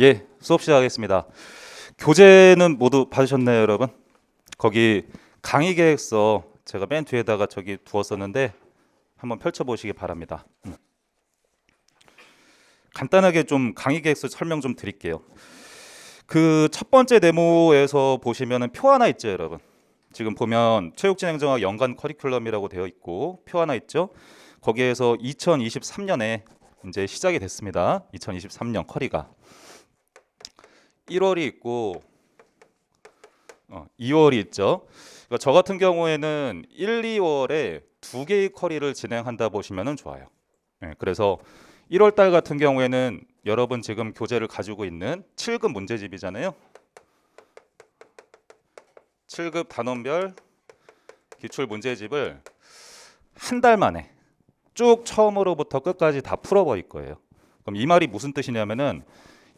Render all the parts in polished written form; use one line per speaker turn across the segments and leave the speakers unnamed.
예, 수업 시작하겠습니다. 교재는 모두 받으셨나요, 여러분? 거기 강의 계획서 제가 맨 뒤에다가 저기 두었었는데 한번 펼쳐보시기 바랍니다. 간단하게 좀 강의 계획서 설명 좀 드릴게요. 그 첫 번째 데모에서 보시면은 표 하나 있죠, 여러분. 지금 보면 체육진행정학 연간 커리큘럼이라고 되어 있고 표 하나 있죠. 거기에서 2023년에 이제 시작이 됐습니다. 2023년 커리가 1월이 있고 2월이 있죠. 그러니까 저 같은 경우에는 1, 2월에 두 개의 커리를 진행한다 보시면 좋아요. 그래서 1월 달 같은 경우에는 여러분 지금 교재를 가지고 있는 7급 문제집이잖아요. 7급 단원별 기출 문제집을 한 달 만에 쭉 처음으로부터 끝까지 다 풀어버릴 거예요. 그럼 이 말이 무슨 뜻이냐면은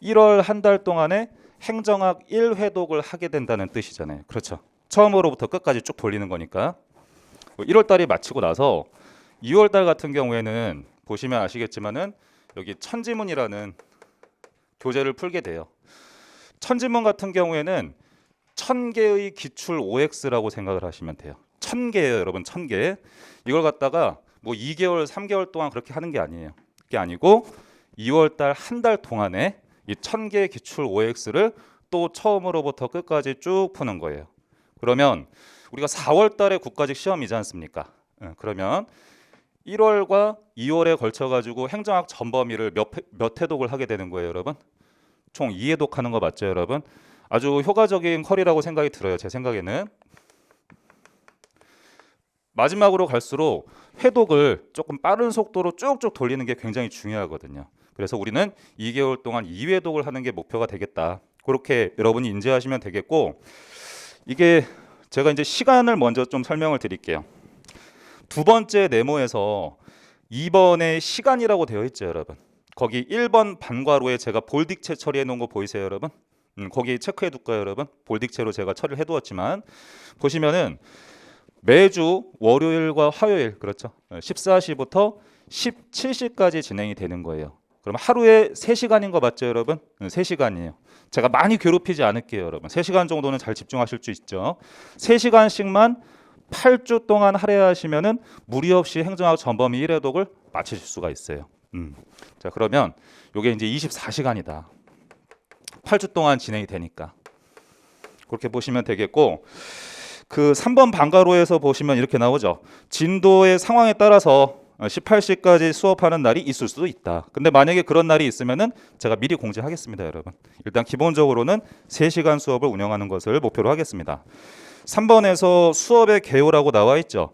1월 한 달 동안에 행정학 1회독을 하게 된다는 뜻이잖아요. 그렇죠. 처음으로부터 끝까지 쭉 돌리는 거니까. 1월 달이 마치고 나서 2월 달 같은 경우에는 보시면 아시겠지만은 여기 천지문이라는 교재를 풀게 돼요. 천지문 같은 경우에는 1000개의 기출 OX라고 생각을 하시면 돼요. 1000개예요, 여러분. 1000개. 이걸 갖다가 뭐 2개월, 3개월 동안 그렇게 하는 게 아니에요. 그게 아니고 2월 달 한 달 동안에 이 1000개 기출 OX를 또 처음으로부터 끝까지 쭉 푸는 거예요. 그러면 우리가 4월 달에 국가직 시험이지 않습니까? 그러면 1월과 2월에 걸쳐 가지고 행정학 전범위를 몇 회독을 하게 되는 거예요, 여러분? 총 2회독 하는 거 맞죠, 여러분? 아주 효과적인 컬이라고 생각이 들어요, 제 생각에는. 마지막으로 갈수록 회독을 조금 빠른 속도로 쭉쭉 돌리는 게 굉장히 중요하거든요. 그래서 우리는 2개월 동안 2회독을 하는 게 목표가 되겠다. 그렇게 여러분이 인지하시면 되겠고, 이게 제가 이제 시간을 먼저 좀 설명을 드릴게요. 두 번째 네모에서 2번의 시간이라고 되어 있죠, 여러분. 거기 1번 반괄호에 제가 볼딕체 처리해 놓은 거 보이세요, 여러분? 거기 체크해 둘까요, 여러분? 볼딕체로 제가 처리를 해두었지만 보시면은 매주 월요일과 화요일, 그렇죠? 14시부터 17시까지 진행이 되는 거예요. 그럼 하루에 3시간인 거 맞죠, 여러분? 3시간이에요. 제가 많이 괴롭히지 않을게요, 여러분. 3시간 정도는 잘 집중하실 수 있죠. 3시간씩만 8주 동안 할애하시면은 무리 없이 행정학 전범위 1회독을 마치실 수가 있어요. 자, 그러면 이게 이제 24시간이다. 8주 동안 진행이 되니까. 그렇게 보시면 되겠고, 그 3번 방과로에서 보시면 이렇게 나오죠. 진도의 상황에 따라서 18시까지 수업하는 날이 있을 수도 있다. 근데 만약에 그런 날이 있으면은 제가 미리 공지하겠습니다, 여러분. 일단 기본적으로는 3시간 수업을 운영하는 것을 목표로 하겠습니다. 3번에서 수업의 개요라고 나와 있죠.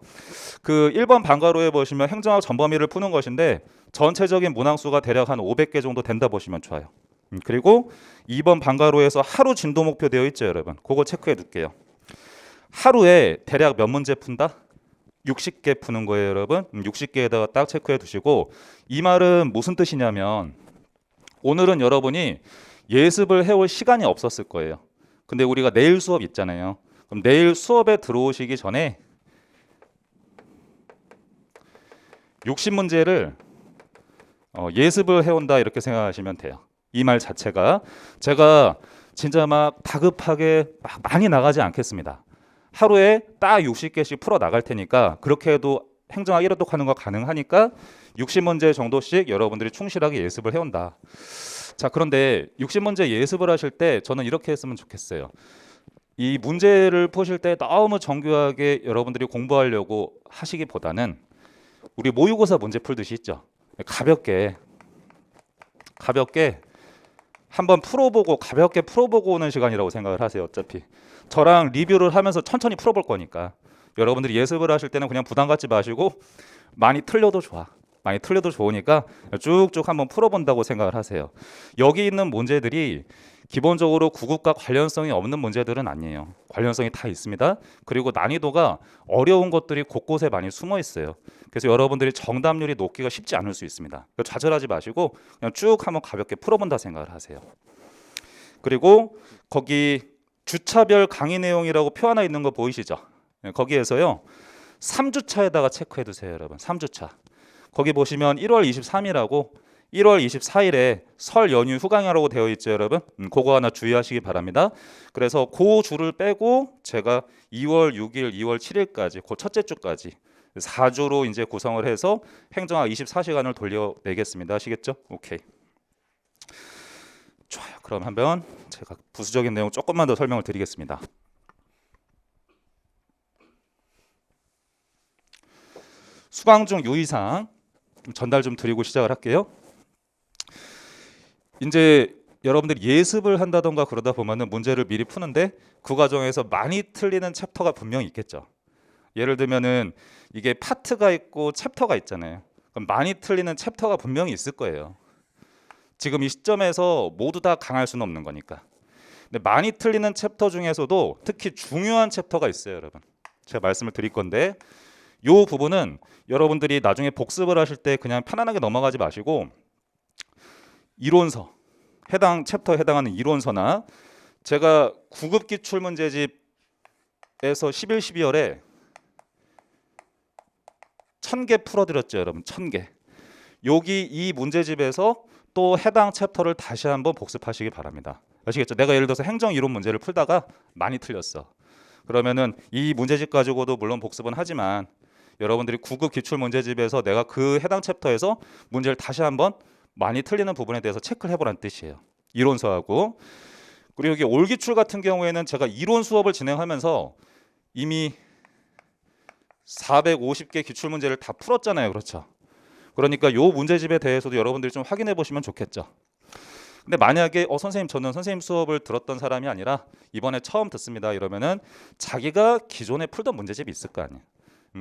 그 1번 방과로에 보시면 행정학 전범위를 푸는 것인데 전체적인 문항수가 대략 한 500개 정도 된다 보시면 좋아요. 그리고 2번 방과로에서 하루 진도 목표 되어 있죠, 여러분. 그거 체크해 둘게요. 하루에 대략 몇 문제 푼다? 60개 푸는 거예요, 여러분. 60개에다가 딱 체크해 두시고, 이 말은 무슨 뜻이냐면 오늘은 여러분이 예습을 해올 시간이 없었을 거예요. 근데 우리가 내일 수업 있잖아요. 그럼 내일 수업에 들어오시기 전에 60문제를 예습을 해온다 이렇게 생각하시면 돼요. 이 말 자체가 제가 진짜 막 다급하게 막 많이 나가지 않겠습니다. 하루에 딱 60개씩 풀어 나갈 테니까 그렇게 해도 행정학 1회독 하는 거 가능하니까 60문제 정도씩 여러분들이 충실하게 예습을 해온다. 자, 그런데 60문제 예습을 하실 때 저는 이렇게 했으면 좋겠어요. 이 문제를 푸실 때 너무 정교하게 여러분들이 공부하려고 하시기보다는 우리 모의고사 문제 풀듯이 있죠. 가볍게 한번 풀어보고 가볍게 풀어보고 오는 시간이라고 생각을 하세요. 어차피 저랑 리뷰를 하면서 천천히 풀어볼 거니까 여러분들이 예습을 하실 때는 그냥 부담 갖지 마시고 많이 틀려도 좋아. 많이 틀려도 좋으니까 쭉쭉 한번 풀어본다고 생각을 하세요. 여기 있는 문제들이 기본적으로 구급과 관련성이 없는 문제들은 아니에요. 관련성이 다 있습니다. 그리고 난이도가 어려운 것들이 곳곳에 많이 숨어 있어요. 그래서 여러분들이 정답률이 높기가 쉽지 않을 수 있습니다. 좌절하지 마시고 그냥 쭉 한번 가볍게 풀어본다 생각을 하세요. 그리고 거기 주차별 강의 내용이라고 표 하나 있는 거 보이시죠? 거기에서요 3주차에다가 체크해 두세요, 여러분. 3주차. 거기 보시면 1월 23일하고 1월 24일에 설 연휴 휴강이라고 되어 있죠, 여러분. 그거 하나 주의하시기 바랍니다. 그래서 그 주를 빼고 제가 2월 6일, 2월 7일까지 그 첫째 주까지 4주로 이제 구성을 해서 행정학 24시간을 돌려내겠습니다. 아시겠죠? 오케이. 좋아요. 그럼 한번 제가 부수적인 내용 조금만 더 설명을 드리겠습니다. 수강 중 유의사항 전달 좀 드리고 시작을 할게요. 이제 여러분들이 예습을 한다던가 그러다 보면은 문제를 미리 푸는데 그 과정에서 많이 틀리는 챕터가 분명히 있겠죠. 예를 들면은 이게 파트가 있고 챕터가 있잖아요. 그럼 많이 틀리는 챕터가 분명히 있을 거예요. 지금 이 시점에서 모두 다 강할 수는 없는 거니까. 근데 많이 틀리는 챕터 중에서도 특히 중요한 챕터가 있어요, 여러분. 제가 말씀을 드릴 건데 이 부분은 여러분들이 나중에 복습을 하실 때 그냥 편안하게 넘어가지 마시고 이론서, 해당 챕터에 해당하는 이론서나 제가 9급 기출문제집에서 11, 12월에 1000개 풀어드렸죠, 여러분. 1000개. 여기 이 문제집에서 또 해당 챕터를 다시 한번 복습하시기 바랍니다. 아시겠죠? 내가 예를 들어서 행정 이론 문제를 풀다가 많이 틀렸어. 그러면은 이 문제집 가지고도 물론 복습은 하지만 여러분들이 9급 기출 문제집에서 내가 그 해당 챕터에서 문제를 다시 한번 많이 틀리는 부분에 대해서 체크를 해보라는 뜻이에요. 이론서하고. 그리고 여기 올 기출 같은 경우에는 제가 이론 수업을 진행하면서 이미 450개 기출 문제를 다 풀었잖아요. 그렇죠? 그러니까 요 문제집에 대해서도 여러분들이 좀 확인해 보시면 좋겠죠. 근데 만약에 선생님 저는 선생님 수업을 들었던 사람이 아니라 이번에 처음 듣습니다. 이러면은 자기가 기존에 풀던 문제집이 있을 거 아니에요.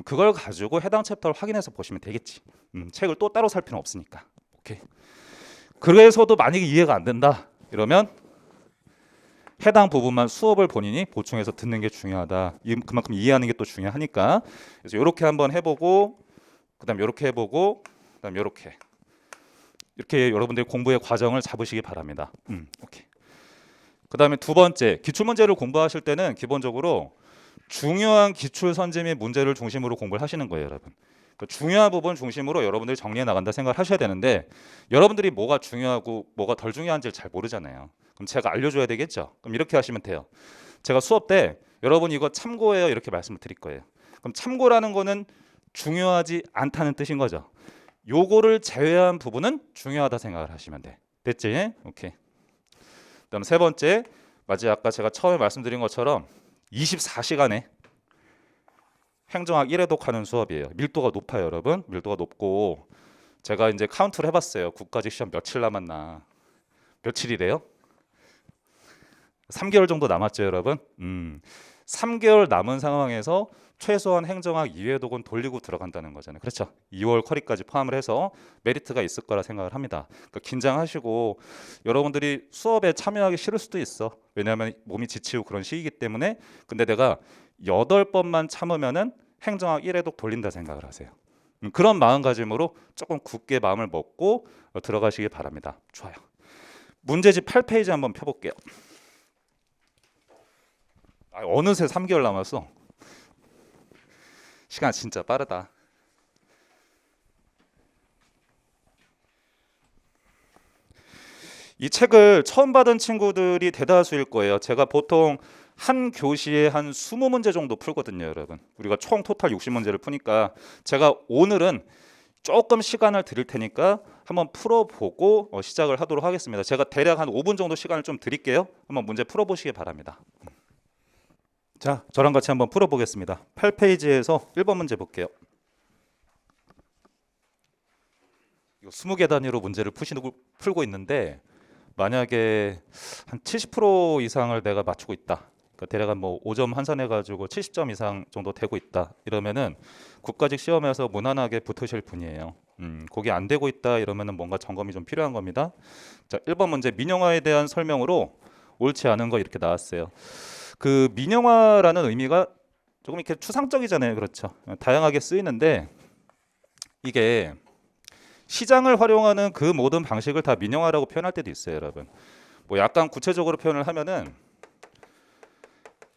그걸 가지고 해당 챕터를 확인해서 보시면 되겠지. 책을 또 따로 살 필요는 없으니까. 오케이. 그래서도 만약에 이해가 안 된다 이러면 해당 부분만 수업을 본인이 보충해서 듣는 게 중요하다. 그만큼 이해하는 게 또 중요하니까. 그래서 이렇게 한번 해보고 그다음 이렇게 해보고 그다음 이렇게 여러분들이 공부의 과정을 잡으시기 바랍니다. 오케이. 그다음에 두 번째 기출 문제를 공부하실 때는 기본적으로 중요한 기출 선지 및 문제를 중심으로 공부를 하시는 거예요, 여러분. 그 중요한 부분 중심으로 여러분들이 정리해 나간다 생각을 하셔야 되는데 여러분들이 뭐가 중요하고 뭐가 덜 중요한지를 잘 모르잖아요. 그럼 제가 알려줘야 되겠죠. 그럼 이렇게 하시면 돼요. 제가 수업 때 여러분 이거 참고해요 이렇게 말씀을 드릴 거예요. 그럼 참고라는 거는 중요하지 않다는 뜻인 거죠. 요거를 제외한 부분은 중요하다 생각을 하시면 돼. 됐지? 오케이. 그다음 세 번째 맞지? 아까 제가 처음에 말씀드린 것처럼 24시간에 행정학 1회독 하는 수업이에요. 밀도가 높아요, 여러분. 밀도가 높고 제가 이제 카운트를 해봤어요. 국가직 시험 며칠 남았나? 며칠이래요? 3개월 정도 남았죠, 여러분. 3개월 남은 상황에서 최소한 행정학 2회독은 돌리고 들어간다는 거잖아요. 그렇죠? 2월 쿼리까지 포함을 해서 메리트가 있을 거라 생각을 합니다. 그러니까 긴장하시고 여러분들이 수업에 참여하기 싫을 수도 있어. 왜냐하면 몸이 지치고 그런 시기이기 때문에. 근데 내가 8번만 참으면은 행정학 1회독 돌린다 생각을 하세요. 그런 마음가짐으로 조금 굳게 마음을 먹고 들어가시기 바랍니다. 좋아요. 문제집 8페이지 한번 펴볼게요. 어느새 3개월 남았어. 시간 진짜 빠르다. 이 책을 처음 받은 친구들이 대다수일 거예요. 제가 보통 한 교시에 한 20문제 정도 풀거든요, 여러분. 우리가 총 토탈 60문제를 푸니까 제가 오늘은 조금 시간을 드릴 테니까 한번 풀어보고 시작을 하도록 하겠습니다. 제가 대략 한 5분 정도 시간을 좀 드릴게요. 한번 문제 풀어보시기 바랍니다. 자, 저랑 같이 한번 풀어보겠습니다. 8페이지에서 1번 문제 볼게요. 이거 20개 단위로 문제를 풀고 있는데 만약에 한 70% 이상을 내가 맞추고 있다. 그러니까 대략 한 뭐 5점 환산해가지고 70점 이상 정도 되고 있다. 이러면은 국가직 시험에서 무난하게 붙으실 분이에요. 그게 안 되고 있다 이러면은 뭔가 점검이 좀 필요한 겁니다. 자, 1번 문제 민영화에 대한 설명으로 옳지 않은 거 이렇게 나왔어요. 그 민영화라는 의미가 조금 이렇게 추상적이잖아요. 그렇죠? 다양하게 쓰이는데 이게 시장을 활용하는 그 모든 방식을 다 민영화라고 표현할 때도 있어요, 여러분. 뭐 약간 구체적으로 표현을 하면은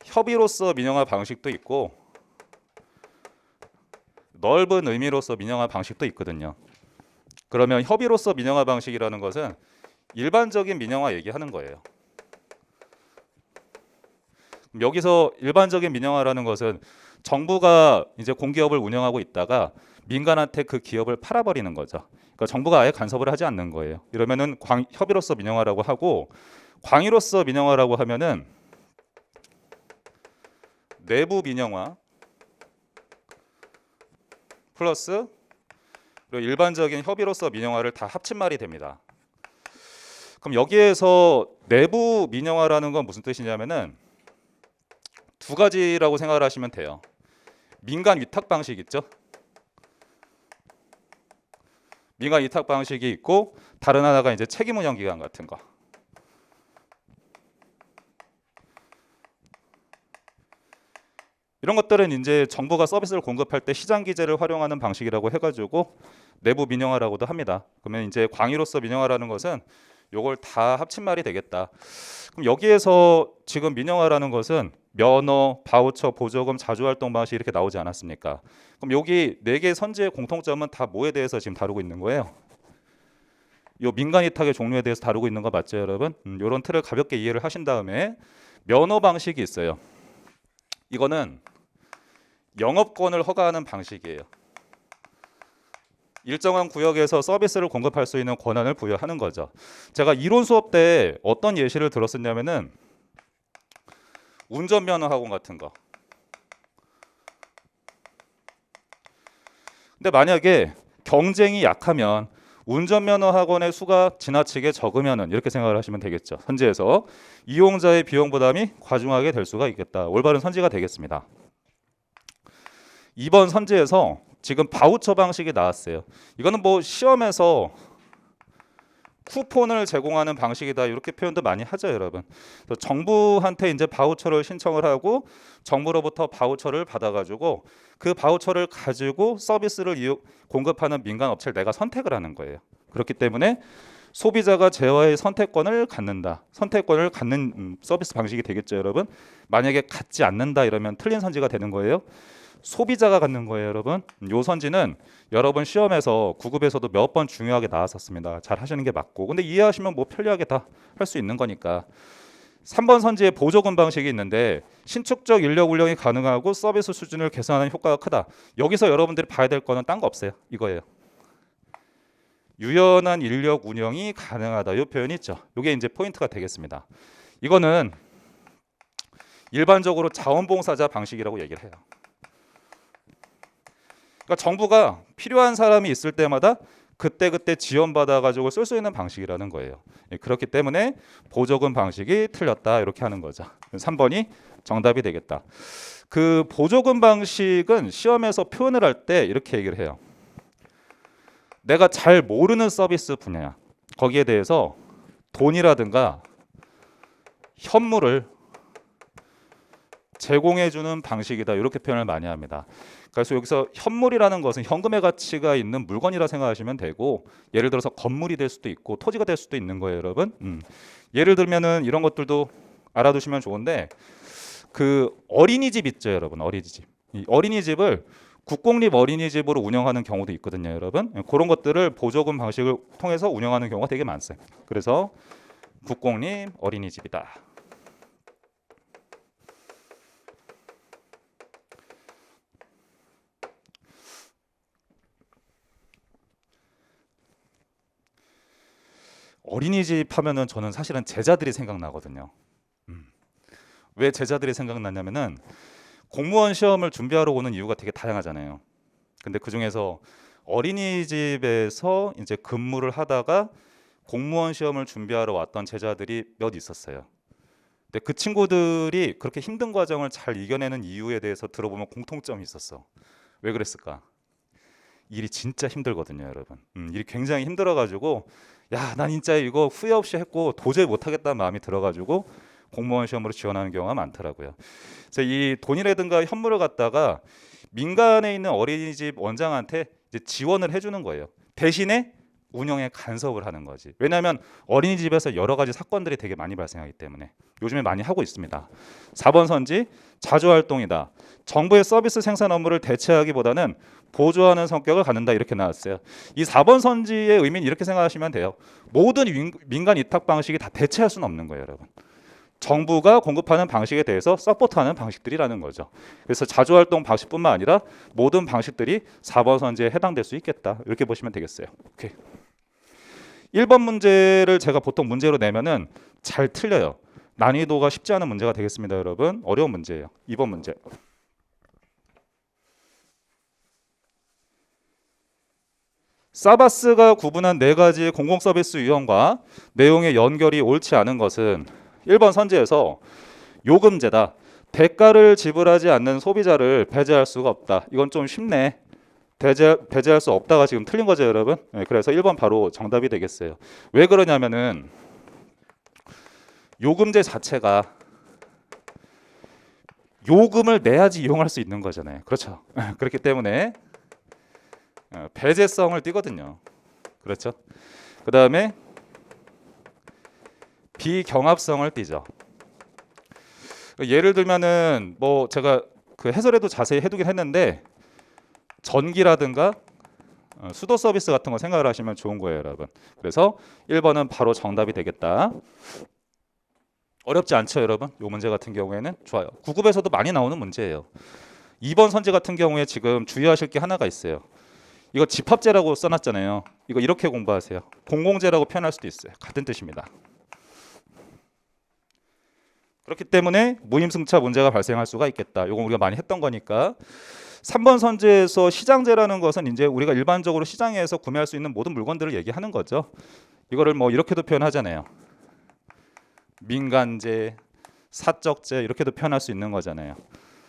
협의로서 민영화 방식도 있고 넓은 의미로서 민영화 방식도 있거든요. 그러면 협의로서 민영화 방식이라는 것은 일반적인 민영화 얘기하는 거예요. 여기서 일반적인 민영화라는 것은 정부가 이제 공기업을 운영하고 있다가 민간한테 그 기업을 팔아버리는 거죠. 그러니까 정부가 아예 간섭을 하지 않는 거예요. 이러면은 협의로서 민영화라고 하고, 광의로서 민영화라고 하면은 내부 민영화 플러스 그리고 일반적인 협의로서 민영화를 다 합친 말이 됩니다. 그럼 여기에서 내부 민영화라는 건 무슨 뜻이냐면은 두 가지라고 생각을 하시면 돼요. 민간 위탁 방식 있죠? 민간 위탁 방식이 있고, 다른 하나가 이제 책임 운영 기관 같은 거. 이런 것들은 이제 정부가 서비스를 공급할 때 시장 기제를 활용하는 방식이라고 해가지고 내부 민영화라고도 합니다. 그러면 이제 광의로서 민영화라는 것은 요걸 다 합친 말이 되겠다. 그럼 여기에서 지금 민영화라는 것은 면허, 바우처, 보조금, 자주활동 방식 이렇게 나오지 않았습니까? 그럼 여기 네 개 선지의 공통점은 다 뭐에 대해서 지금 다루고 있는 거예요? 요 민간 위탁의 종류에 대해서 다루고 있는 거 맞죠, 여러분? 요런 틀을 가볍게 이해를 하신 다음에 면허 방식이 있어요. 이거는 영업권을 허가하는 방식이에요. 일정한 구역에서 서비스를 공급할 수 있는 권한을 부여하는 거죠. 제가 이론 수업 때 어떤 예시를 들었었냐면은 운전면허 학원 같은 거. 근데 만약에 경쟁이 약하면 운전면허 학원의 수가 지나치게 적으면은 이렇게 생각을 하시면 되겠죠. 선지에서 이용자의 비용 부담이 과중하게 될 수가 있겠다. 올바른 선지가 되겠습니다. 이번 선지에서 지금 바우처 방식이 나왔어요. 이거는 뭐 시험에서 쿠폰을 제공하는 방식이다 이렇게 표현도 많이 하죠, 여러분. 그래서 정부한테 이제 바우처를 신청을 하고 정부로부터 바우처를 받아가지고 그 바우처를 가지고 서비스를 공급하는 민간 업체를 내가 선택을 하는 거예요. 그렇기 때문에 소비자가 제어의 선택권을 갖는다. 선택권을 갖는 서비스 방식이 되겠죠, 여러분. 만약에 갖지 않는다 이러면 틀린 선지가 되는 거예요. 소비자가 갖는 거예요, 여러분. 요 선지는 여러분 시험에서 9급에서도 몇 번 중요하게 나왔었습니다. 잘 하시는 게 맞고, 근데 이해하시면 뭐 편리하게 다 할 수 있는 거니까. 3번 선지에 보조금 방식이 있는데 신축적 인력 운영이 가능하고 서비스 수준을 개선하는 효과가 크다. 여기서 여러분들이 봐야 될 거는 딴 거 없어요. 이거예요. 유연한 인력 운영이 가능하다. 이 표현이 있죠. 이게 이제 포인트가 되겠습니다. 이거는 일반적으로 자원봉사자 방식이라고 얘기를 해요. 그러니까 정부가 필요한 사람이 있을 때마다 그때그때 지원받아 가지고 쓸 수 있는 방식이라는 거예요. 그렇기 때문에 보조금 방식이 틀렸다 이렇게 하는 거죠. 3번이 정답이 되겠다. 그 보조금 방식은 시험에서 표현을 할 때 이렇게 얘기를 해요. 내가 잘 모르는 서비스 분야, 거기에 대해서 돈이라든가 현물을 제공해주는 방식이다 이렇게 표현을 많이 합니다. 그래서 여기서 현물이라는 것은 현금의 가치가 있는 물건이라 생각하시면 되고, 예를 들어서 건물이 될 수도 있고 토지가 될 수도 있는 거예요, 여러분. 예를 들면은 이런 것들도 알아두시면 좋은데, 그 어린이집 있죠, 여러분. 어린이집. 이 어린이집을 국공립 어린이집으로 운영하는 경우도 있거든요, 여러분. 그런 것들을 보조금 방식을 통해서 운영하는 경우가 되게 많아요. 그래서 국공립 어린이집이다. 어린이집 하면은 저는 사실은 제자들이 생각나거든요. 왜 제자들이 생각나냐면은 공무원 시험을 준비하러 오는 이유가 되게 다양하잖아요. 근데 그 중에서 어린이집에서 이제 근무를 하다가 공무원 시험을 준비하러 왔던 제자들이 몇 있었어요. 근데 그 친구들이 그렇게 힘든 과정을 잘 이겨내는 이유에 대해서 들어보면 공통점이 있었어. 왜 그랬을까? 일이 진짜 힘들거든요, 여러분. 일이 굉장히 힘들어가지고 야, 난 진짜 이거 후회 없이 했고 도저히 못하겠다는 마음이 들어가지고 공무원 시험으로 지원하는 경우가 많더라고요. 그래서 이 돈이라든가 현물을 갖다가 민간에 있는 어린이집 원장한테 이제 지원을 해주는 거예요. 대신에 운영에 간섭을 하는 거지. 왜냐하면 어린이집에서 여러 가지 사건들이 되게 많이 발생하기 때문에 요즘에 많이 하고 있습니다. 4번 선지 자주 활동이다. 정부의 서비스 생산 업무를 대체하기보다는 보조하는 성격을 갖는다 이렇게 나왔어요. 이 4번 선지의 의미는 이렇게 생각하시면 돼요. 모든 민간 위탁 방식이 다 대체할 수는 없는 거예요, 여러분. 정부가 공급하는 방식에 대해서 서포트하는 방식들이라는 거죠. 그래서 자주활동 방식뿐만 아니라 모든 방식들이 4번 선지에 해당될 수 있겠다. 이렇게 보시면 되겠어요. 오케이. 1번 문제를 제가 보통 문제로 내면은 잘 틀려요. 난이도가 쉽지 않은 문제가 되겠습니다, 여러분. 어려운 문제예요. 2번 문제. 사바스가 구분한 네 가지 공공서비스 유형과 내용의 연결이 옳지 않은 것은 1번 선지에서 요금제다. 대가를 지불하지 않는 소비자를 배제할 수가 없다. 이건 좀 쉽네. 배제할 수 없다가 지금 틀린 거죠, 여러분. 네, 그래서 1번 바로 정답이 되겠어요. 왜 그러냐면은 요금제 자체가 요금을 내야지 이용할 수 있는 거잖아요. 그렇죠. 그렇기 때문에 배제성을 띠거든요. 그렇죠. 그 다음에 비경합성을 띠죠. 예를 들면은 뭐 제가 그 해설에도 자세히 해두긴 했는데 전기라든가 수도 서비스 같은 거 생각을 하시면 좋은 거예요, 여러분. 그래서 1번은 바로 정답이 되겠다. 어렵지 않죠, 여러분? 이 문제 같은 경우에는 좋아요. 9급에서도 많이 나오는 문제예요. 2번 선지 같은 경우에 지금 주의하실 게 하나가 있어요. 이거 집합제라고 써놨잖아요. 이거 이렇게 공부하세요. 공공재라고 표현할 수도 있어요. 같은 뜻입니다. 그렇기 때문에 무임승차 문제가 발생할 수가 있겠다. 이건 우리가 많이 했던 거니까. 3번 선지에서 시장제라는 것은 이제 우리가 일반적으로 시장에서 구매할 수 있는 모든 물건들을 얘기하는 거죠. 이거를 뭐 이렇게도 표현하잖아요. 민간제, 사적제 이렇게도 표현할 수 있는 거잖아요.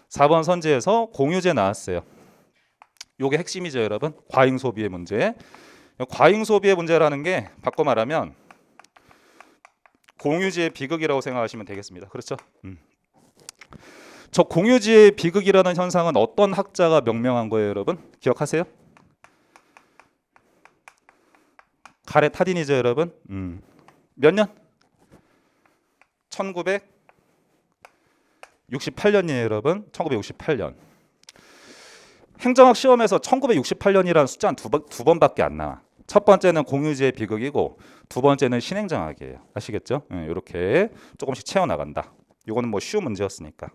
4번 선지에서 공유제 나왔어요. 요게 핵심이죠, 여러분. 과잉 소비의 문제. 과잉 소비의 문제라는 게 바꿔 말하면 공유지의 비극이라고 생각하시면 되겠습니다. 그렇죠? 저 공유지의 비극이라는 현상은 어떤 학자가 명명한 거예요, 여러분? 기억하세요? 가렛 하딘이죠, 여러분. 몇 년? 1968년이에요, 여러분. 1968년. 행정학 시험에서 1968년이라는 숫자는 두 번밖에 안 나와. 첫 번째는 공유지의 비극이고 두 번째는 신행정학이에요. 아시겠죠? 이렇게 조금씩 채워나간다. 이거는 뭐 쉬운 문제였으니까.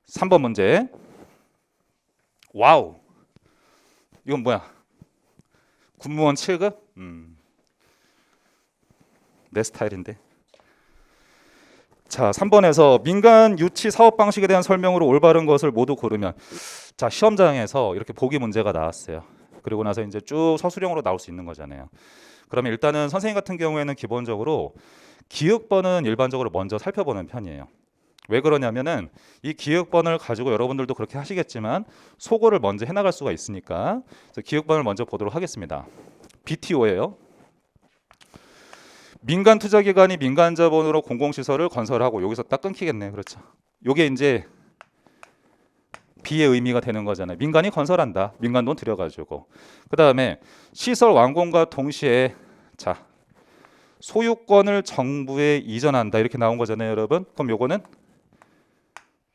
3번 문제. 와우. 이건 뭐야? 군무원 7급? 내 스타일인데. 자, 3번에서 민간 유치 사업 방식에 대한 설명으로 올바른 것을 모두 고르면, 자, 시험장에서 이렇게 보기 문제가 나왔어요. 그리고 나서 이제 쭉 서술형으로 나올 수 있는 거잖아요. 그러면 일단은 선생님 같은 경우에는 기본적으로 기역번은 일반적으로 먼저 살펴보는 편이에요. 왜 그러냐면은 이 기역번을 가지고 여러분들도 그렇게 하시겠지만 소거를 먼저 해나갈 수가 있으니까. 그래서 기역번을 먼저 보도록 하겠습니다. BTO예요. 민간 투자기관이 민간 자본으로 공공시설을 건설하고, 여기서 딱 끊기겠네요. 그렇죠. 요게 이제 B의 의미가 되는 거잖아요. 민간이 건설한다. 민간 돈 들여가지고. 그 다음에 시설 완공과 동시에, 자, 소유권을 정부에 이전한다. 이렇게 나온 거잖아요, 여러분. 그럼 요거는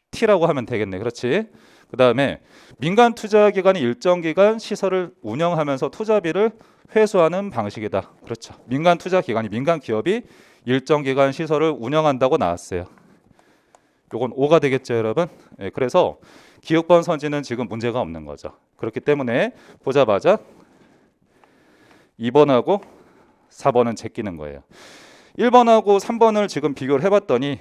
T라고 하면 되겠네. 그렇지. 그 다음에 민간 투자기관이 일정 기간 시설을 운영하면서 투자비를 회수하는 방식이다. 그렇죠. 민간 투자기관이, 민간 기업이 일정 기간 시설을 운영한다고 나왔어요. 요건 O가 되겠죠, 여러분. 네, 그래서 기역번 선지는 지금 문제가 없는 거죠. 그렇기 때문에 보자마자 2번하고 4번은 제끼는 거예요. 1번하고 3번을 지금 비교를 해봤더니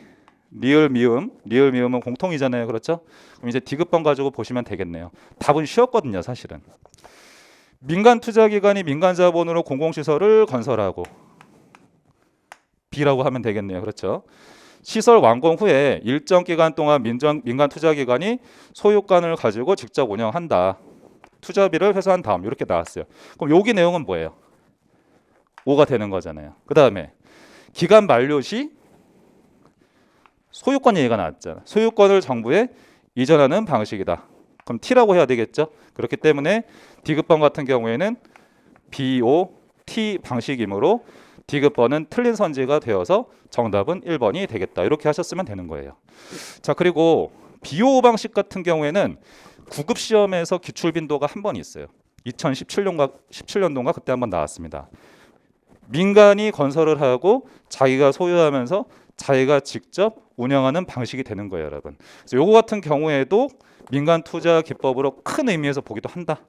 리을 미음은 공통이잖아요. 그렇죠? 그럼 이제 디귿번 가지고 보시면 되겠네요. 답은 쉬웠거든요, 사실은. 민간 투자기관이 민간 자본으로 공공시설을 건설하고, B라고 하면 되겠네요. 그렇죠? 시설 완공 후에 일정 기간 동안 민간 투자기관이 소유권을 가지고 직접 운영한다. 투자비를 회수한 다음, 이렇게 나왔어요. 그럼 여기 내용은 뭐예요? O가 되는 거잖아요. 그 다음에 기간 만료 시 소유권 얘기가 나왔잖아. 소유권을 정부에 이전하는 방식이다. 그럼 T라고 해야 되겠죠. 그렇기 때문에 디귿번 같은 경우에는 BOT 방식이므로 디귿번은 틀린 선지가 되어서 정답은 1번이 되겠다. 이렇게 하셨으면 되는 거예요. 자, 그리고 BO 방식 같은 경우에는 9급 시험에서 기출 빈도가 한 번 있어요. 2017년도인가 그때 한번 나왔습니다. 민간이 건설을 하고 자기가 소유하면서 자기가 직접 운영하는 방식이 되는 거예요, 여러분. 그래서 요거 같은 경우에도 민간 투자 기법으로 큰 의미에서 보기도 한다.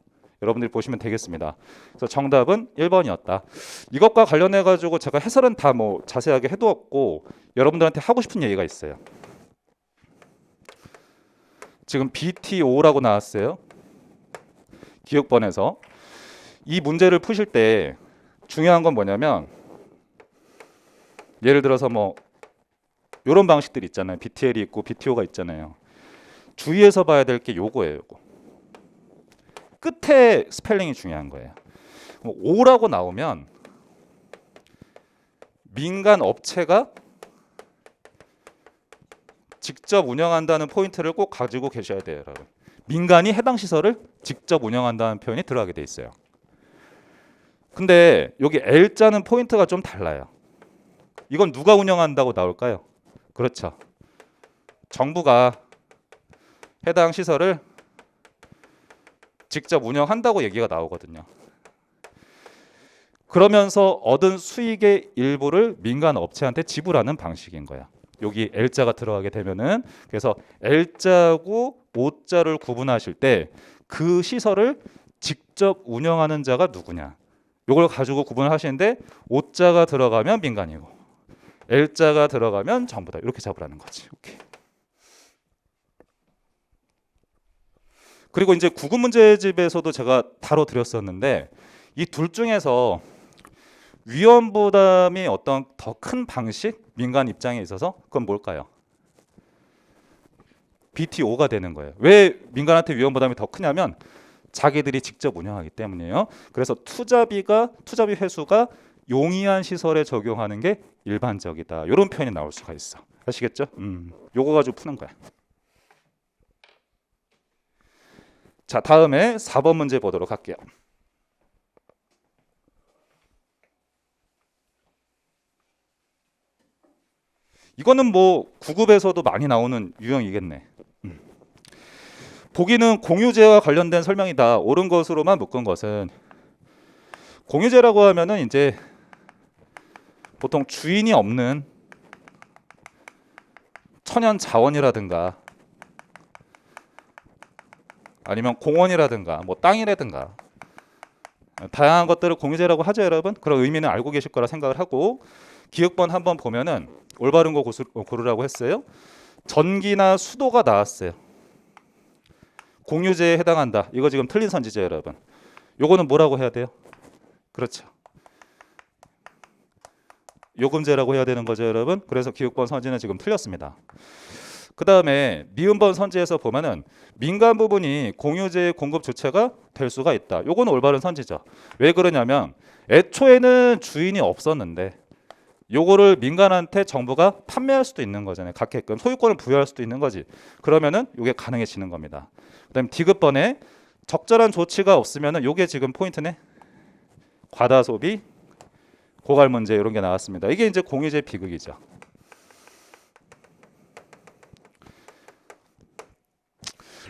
여러분들이 보시면 되겠습니다. 그래서 정답은 1번이었다. 이것과 관련해 가지고 제가 해설은 다 뭐 자세하게 해두었고 여러분들한테 하고 싶은 얘기가 있어요. 지금 BTO라고 나왔어요. 기억번에서 이 문제를 푸실 때 중요한 건 뭐냐면 예를 들어서 뭐 이런 방식들이 있잖아요. BTL이 있고 BTO가 있잖아요. 주의해서 봐야 될 게 요거예요. 요거. 끝에 스펠링이 중요한 거예요. O라고 나오면 민간 업체가 직접 운영한다는 포인트를 꼭 가지고 계셔야 돼요, 여러분. 민간이 해당 시설을 직접 운영한다는 표현이 들어가게 돼 있어요. 근데 여기 L자는 포인트가 좀 달라요. 이건 누가 운영한다고 나올까요? 그렇죠. 정부가 해당 시설을 직접 운영한다고 얘기가 나오거든요. 그러면서 얻은 수익의 일부를 민간 업체한테 지불하는 방식인 거야. 여기 L자가 들어가게 되면은 그래서 L자고 O자를 구분하실 때 그 시설을 직접 운영하는 자가 누구냐. 이걸 가지고 구분을 하시는데 O자가 들어가면 민간이고 L자가 들어가면 정부다. 이렇게 잡으라는 거지. 오케이. 그리고 이제 구급 문제집에서도 제가 다뤄드렸었는데 이 둘 중에서 위험 부담이 어떤 더 큰 방식, 민간 입장에 있어서 그건 뭘까요? BTO가 되는 거예요. 왜 민간한테 위험 부담이 더 크냐면 자기들이 직접 운영하기 때문이에요. 그래서 투자비 회수가 용이한 시설에 적용하는 게 일반적이다. 이런 표현이 나올 수가 있어. 아시겠죠? 요거 가지고 푸는 거야. 자, 다음에 4번 문제 보도록 할게요. 이거는 뭐 9급에서도 많이 나오는 유형이겠네. 보기는 공유제와 관련된 설명이다. 옳은 것으로만 묶은 것은 공유제라고 하면은 이제 보통 주인이 없는 천연 자원이라든가 아니면 공원이라든가 뭐 땅이라든가 다양한 것들을 공유제라고 하죠, 여러분. 그런 의미는 알고 계실 거라 생각을 하고 기억번 한번 보면은 올바른 거 고르라고 했어요. 전기나 수도가 나왔어요. 공유제에 해당한다. 이거 지금 틀린 선지죠, 여러분. 요거는 뭐라고 해야 돼요? 그렇죠. 요금제라고 해야 되는 거죠, 여러분. 그래서 기억번 선지는 지금 틀렸습니다. 그 다음에 니은번 선지에서 보면은 민간 부분이 공유제의 공급 주체가 될 수가 있다. 요거는 올바른 선지죠. 왜 그러냐면 애초에는 주인이 없었는데 요거를 민간한테 정부가 판매할 수도 있는 거잖아요. 갖게끔 소유권을 부여할 수도 있는 거지. 그러면은 요게 가능해지는 겁니다. 그다음에 디귿번에 적절한 조치가 없으면은 요게 지금 포인트네. 과다 소비, 고갈 문제 이런 게 나왔습니다. 이게 이제 공유제 비극이죠.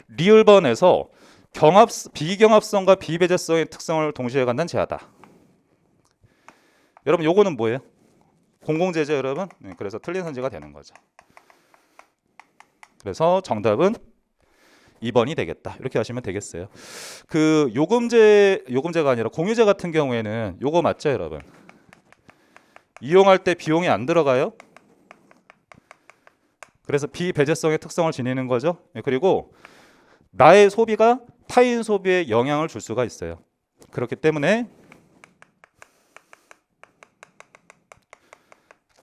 리을번에서 비경합성과 비배제성의 특성을 동시에 갖는 제하다. 여러분 요거는 뭐예요? 공공재죠, 여러분. 네, 그래서 틀린 선지가 되는 거죠. 그래서 정답은 2번이 되겠다. 이렇게 하시면 되겠어요. 그 요금제가 아니라 공유제 같은 경우에는 요거 맞죠, 여러분? 이용할 때 비용이 안 들어가요. 그래서 비배제성의 특성을 지니는 거죠. 네, 그리고 나의 소비가 타인 소비에 영향을 줄 수가 있어요. 그렇기 때문에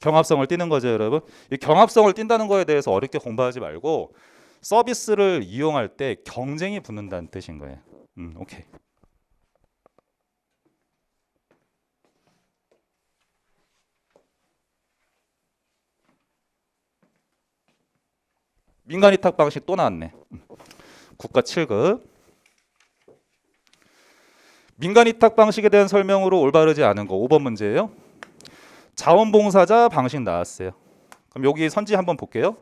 경합성을 띠는 거죠, 여러분. 이 경합성을 띈다는 거에 대해서 어렵게 공부하지 말고 서비스를 이용할 때 경쟁이 붙는다는 뜻인 거예요. 오케이. 민간 위탁 방식 또 나왔네. 국가 7급. 민간 위탁 방식에 대한 설명으로 올바르지 않은 거 5번 문제예요. 자원봉사자 방식 나왔어요. 그럼 여기 선지 한번 볼게요.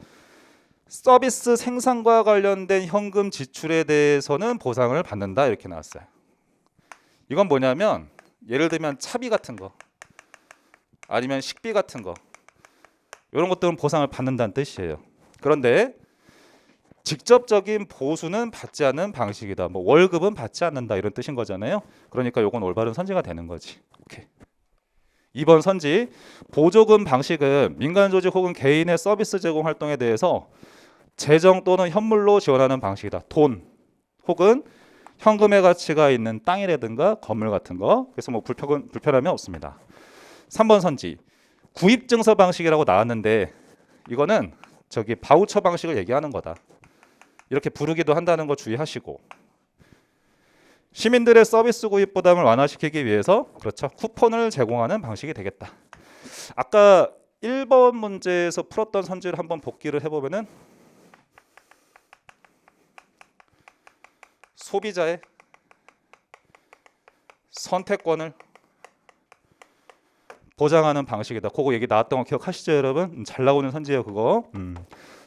서비스 생산과 관련된 현금 지출에 대해서는 보상을 받는다 이렇게 나왔어요. 이건 뭐냐면 예를 들면 차비 같은 거 아니면 식비 같은 거 이런 것들은 보상을 받는다는 뜻이에요. 그런데 직접적인 보수는 받지 않는 방식이다. 뭐 월급은 받지 않는다 이런 뜻인 거잖아요. 그러니까 요건 올바른 선지가 되는 거지. 오케이. 2번 선지 보조금 방식은 민간 조직 혹은 개인의 서비스 제공 활동에 대해서 재정 또는 현물로 지원하는 방식이다. 돈 혹은 현금의 가치가 있는 땅이라든가 건물 같은 거. 그래서 뭐 불편함이 없습니다. 3번 선지 구입증서 방식이라고 나왔는데 이거는 저기 바우처 방식을 얘기하는 거다. 이렇게 부르기도 한다는 거 주의하시고 시민들의 서비스 구입 부담을 완화시키기 위해서 그렇죠. 쿠폰을 제공하는 방식이 되겠다. 아까 1번 문제에서 풀었던 선지를 한번 복기를 해보면은 소비자의 선택권을 보장하는 방식이다. 그거 얘기 나왔던 거 기억하시죠, 여러분? 잘 나오는 선지예요, 그거.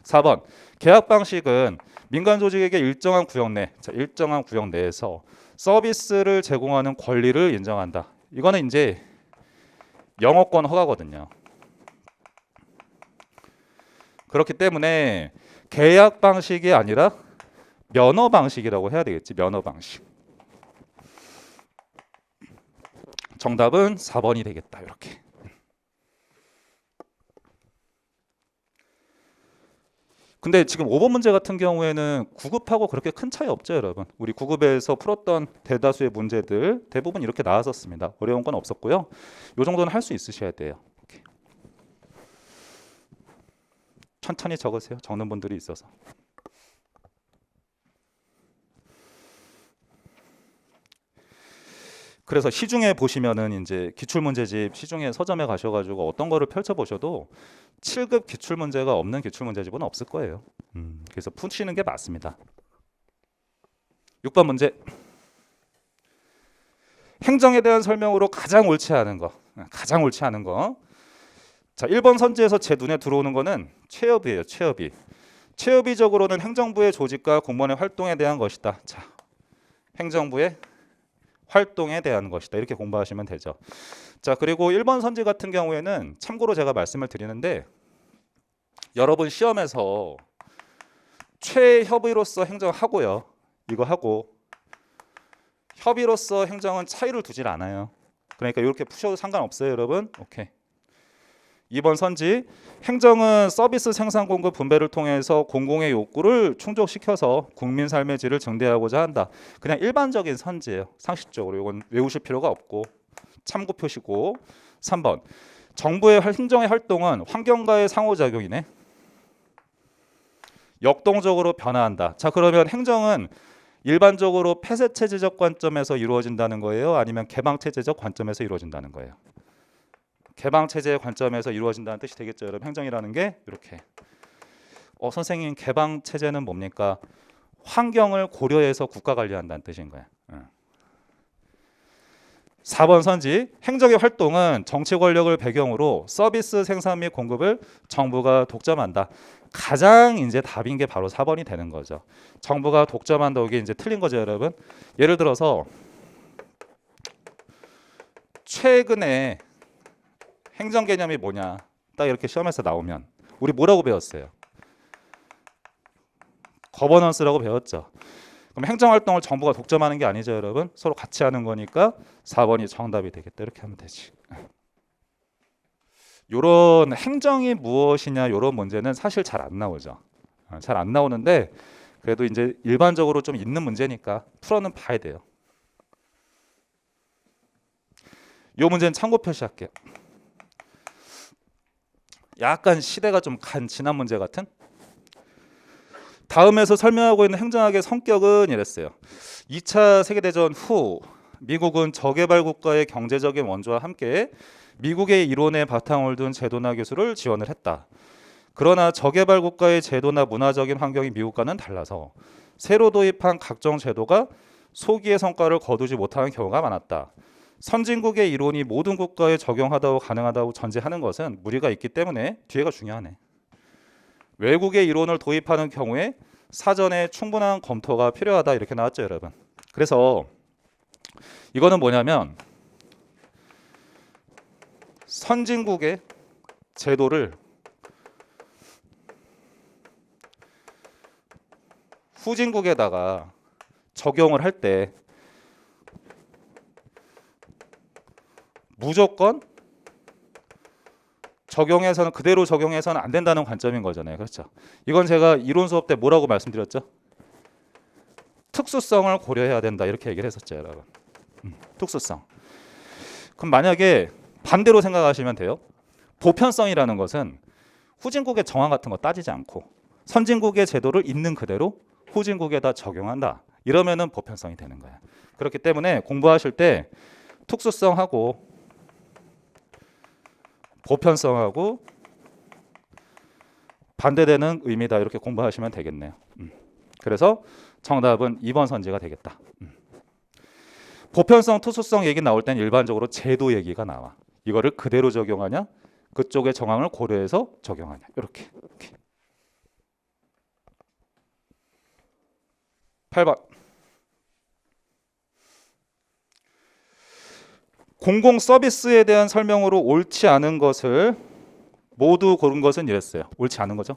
4번 계약 방식은 민간 조직에게 일정한 구역 내에서 서비스를 제공하는 권리를 인정한다. 이거는 이제 영어권 허가거든요. 그렇기 때문에 계약 방식이 아니라 면허 방식이라고 해야 되겠지. 면허 방식. 정답은 4번이 되겠다. 이렇게. 근데 지금 5번 문제 같은 경우에는 9급하고 그렇게 큰 차이 없죠, 여러분. 우리 9급에서 풀었던 대다수의 문제들 대부분 이렇게 나왔었습니다. 어려운 건 없었고요. 이 정도는 할 수 있으셔야 돼요. 이렇게. 천천히 적으세요. 적는 분들이 있어서. 그래서 시중에 보시면은 이제 기출문제집 시중에 서점에 가셔가지고 어떤 거를 펼쳐보셔도 7급 기출문제가 없는 기출문제집은 없을 거예요. 그래서 푸시는 게 맞습니다. 6번 문제. 행정에 대한 설명으로 가장 옳지 않은 거. 자, 1번 선지에서 제 눈에 들어오는 거는 최협이에요. 최협이. 최협이적으로는 행정부의 조직과 공무원의 활동에 대한 것이다. 자, 행정부의 활동에 대한 것이다. 이렇게 공부하시면 되죠. 자, 그리고 1번 선지 같은 경우에는 참고로 제가 말씀을 드리는데 여러분 시험에서 최협의로서 행정하고요. 이거 하고 협의로서 행정은 차이를 두질 않아요. 그러니까 이렇게 푸셔도 상관없어요, 여러분. 오케이. 2번 선지 행정은 서비스 생산 공급 분배를 통해서 공공의 욕구를 충족시켜서 국민 삶의 질을 증대하고자 한다. 그냥 일반적인 선지예요. 상식적으로 이건 외우실 필요가 없고 참고 표시고. 3번 정부의 행정의 활동은 환경과의 상호작용이네. 역동적으로 변화한다. 자, 그러면 행정은 일반적으로 폐쇄체제적 관점에서 이루어진다는 거예요? 아니면 개방체제적 관점에서 이루어진다는 거예요? 개방체제의 관점에서 이루어진다는 뜻이 되겠죠. 여러분 행정이라는 게 이렇게. 선생님 개방체제는 뭡니까? 환경을 고려해서 국가 관리한다는 뜻인 거야. 4번 선지 행정의 활동은 정치 권력을 배경으로 서비스 생산 및 공급을 정부가 독점한다. 가장 이제 답인 게 바로 4번이 되는 거죠. 정부가 독점한다. 이게 이제 틀린 거죠, 여러분. 예를 들어서 최근에 행정 개념이 뭐냐 딱 이렇게 시험에서 나오면 우리 뭐라고 배웠어요? 거버넌스라고 배웠죠. 그럼 행정활동을 정부가 독점하는 게 아니죠, 여러분. 서로 같이 하는 거니까 4번이 정답이 되겠다. 이렇게 하면 되지. 요런 행정이 무엇이냐 요런 문제는 사실 잘 안 나오죠. 잘 안 나오는데 그래도 이제 일반적으로 좀 있는 문제니까 풀어는 봐야 돼요. 요 문제는 참고 표시할게요. 약간 시대가 좀 지난 문제 같은? 다음에서 설명하고 있는 행정학의 성격은 이랬어요. 2차 세계대전 후 미국은 저개발 국가의 경제적인 원조와 함께 미국의 이론에 바탕을 둔 제도나 기술을 지원을 했다. 그러나 저개발 국가의 제도나 문화적인 환경이 미국과는 달라서 새로 도입한 각종 제도가 소기의 성과를 거두지 못하는 경우가 많았다. 선진국의 이론이 모든 국가에 적용하다고 가능하다고 전제하는 것은 무리가 있기 때문에 뒤에가 중요하네. 외국의 이론을 도입하는 경우에 사전에 충분한 검토가 필요하다 이렇게 나왔죠, 여러분. 그래서 이거는 뭐냐면 선진국의 제도를 후진국에다가 적용을 할 때 무조건 그대로 적용해서는 안 된다는 관점인 거잖아요. 그렇죠? 이건 제가 이론 수업 때 뭐라고 말씀드렸죠? 특수성을 고려해야 된다 이렇게 얘기를 했었죠, 여러분. 특수성. 그럼 만약에 반대로 생각하시면 돼요. 보편성이라는 것은 후진국의 정황 같은 거 따지지 않고 선진국의 제도를 있는 그대로 후진국에다 적용한다. 이러면은 보편성이 되는 거야. 그렇기 때문에 공부하실 때 특수성하고 보편성하고 반대되는 의미다 이렇게 공부하시면 되겠네요. 그래서 정답은 2번 선지가 되겠다. 보편성, 특수성 얘기 나올 땐 일반적으로 제도 얘기가 나와. 이거를 그대로 적용하냐, 그쪽의 정황을 고려해서 적용하냐, 이렇게. 8번. 공공 서비스에 대한 설명으로 옳지 않은 것을 모두 고른 것은 이랬어요. 옳지 않은 거죠.